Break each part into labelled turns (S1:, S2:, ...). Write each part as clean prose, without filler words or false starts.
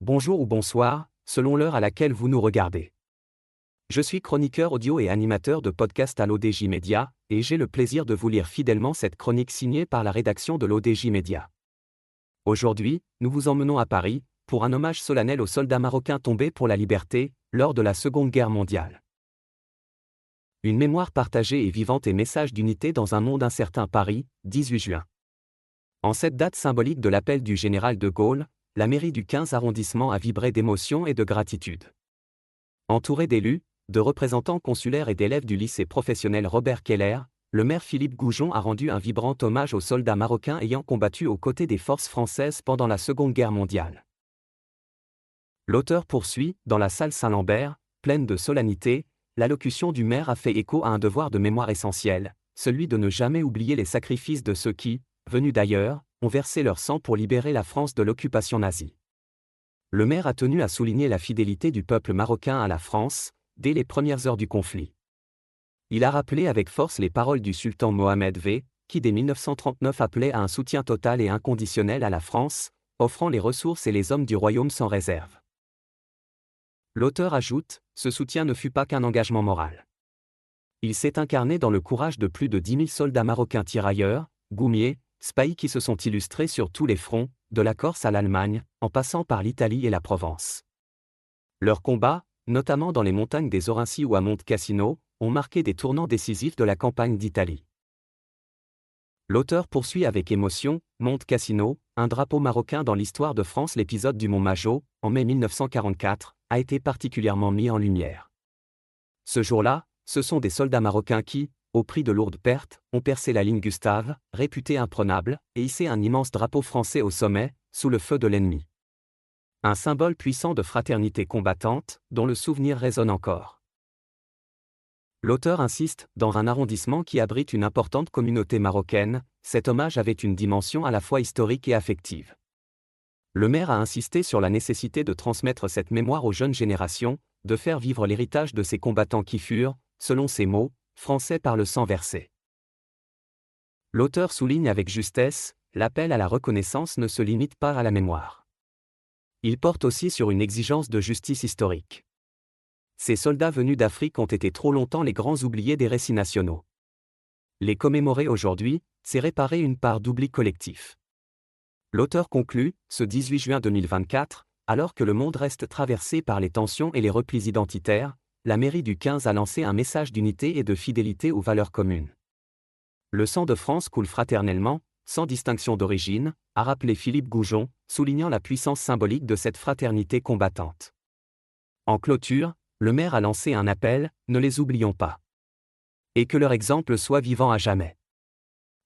S1: bonjour ou bonsoir, selon l'heure à laquelle vous nous regardez. Je suis chroniqueur audio et animateur de podcast à l'ODJ Media, et j'ai le plaisir de vous lire fidèlement cette chronique signée par la rédaction de l'ODJ Media. Aujourd'hui, nous vous emmenons à Paris, pour un hommage solennel aux soldats marocains tombés pour la liberté, lors de la Seconde Guerre mondiale. Une mémoire partagée et vivante et message d'unité dans un monde incertain. Paris, 18 juin. En cette date symbolique de l'appel du général de Gaulle, la mairie du 15 arrondissement a vibré d'émotion et de gratitude. Entouré d'élus, de représentants consulaires et d'élèves du lycée professionnel Robert Keller, le maire Philippe Goujon a rendu un vibrant hommage aux soldats marocains ayant combattu aux côtés des forces françaises pendant la Seconde Guerre mondiale. L'auteur poursuit, dans la salle Saint-Lambert, pleine de solennité, l'allocution du maire a fait écho à un devoir de mémoire essentiel, celui de ne jamais oublier les sacrifices de ceux qui, venus d'ailleurs, ont versé leur sang pour libérer la France de l'occupation nazie. Le maire a tenu à souligner la fidélité du peuple marocain à la France, dès les premières heures du conflit. Il a rappelé avec force les paroles du sultan Mohamed V, qui dès 1939 appelait à un soutien total et inconditionnel à la France, offrant les ressources et les hommes du royaume sans réserve. L'auteur ajoute, ce soutien ne fut pas qu'un engagement moral. Il s'est incarné dans le courage de plus de 10 000 soldats marocains tirailleurs, goumiers, spahis qui se sont illustrés sur tous les fronts, de la Corse à l'Allemagne, en passant par l'Italie et la Provence. Leurs combats, notamment dans les montagnes des Aurunci ou à Monte Cassino, ont marqué des tournants décisifs de la campagne d'Italie. L'auteur poursuit avec émotion, Monte Cassino, un drapeau marocain dans l'histoire de France. L'épisode du Mont Majo, en mai 1944, a été particulièrement mis en lumière. Ce jour-là, ce sont des soldats marocains qui, au prix de lourdes pertes, ont percé la ligne Gustave, réputée imprenable, et hissé un immense drapeau français au sommet, sous le feu de l'ennemi. Un symbole puissant de fraternité combattante, dont le souvenir résonne encore. L'auteur insiste, dans un arrondissement qui abrite une importante communauté marocaine, cet hommage avait une dimension à la fois historique et affective. Le maire a insisté sur la nécessité de transmettre cette mémoire aux jeunes générations, de faire vivre l'héritage de ces combattants qui furent, selon ses mots, français par le sang versé. L'auteur souligne avec justesse, l'appel à la reconnaissance ne se limite pas à la mémoire. Il porte aussi sur une exigence de justice historique. Ces soldats venus d'Afrique ont été trop longtemps les grands oubliés des récits nationaux. Les commémorer aujourd'hui, c'est réparer une part d'oubli collectif. L'auteur conclut, ce 18 juin 2024, alors que le monde reste traversé par les tensions et les replis identitaires, la mairie du 15 a lancé un message d'unité et de fidélité aux valeurs communes. Le sang de France coule fraternellement, sans distinction d'origine, a rappelé Philippe Goujon, soulignant la puissance symbolique de cette fraternité combattante. En clôture, le maire a lancé un appel, ne les oublions pas. Et que leur exemple soit vivant à jamais.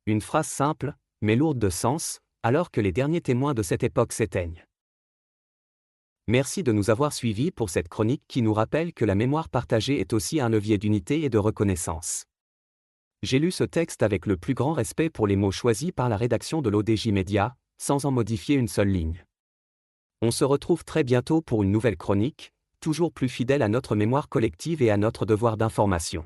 S1: Une phrase simple, mais lourde de sens, alors que les derniers témoins de cette époque s'éteignent. Merci de nous avoir suivis pour cette chronique qui nous rappelle que la mémoire partagée est aussi un levier d'unité et de reconnaissance. J'ai lu ce texte avec le plus grand respect pour les mots choisis par la rédaction de l'ODJ Media, sans en modifier une seule ligne. On se retrouve très bientôt pour une nouvelle chronique, toujours plus fidèle à notre mémoire collective et à notre devoir d'information.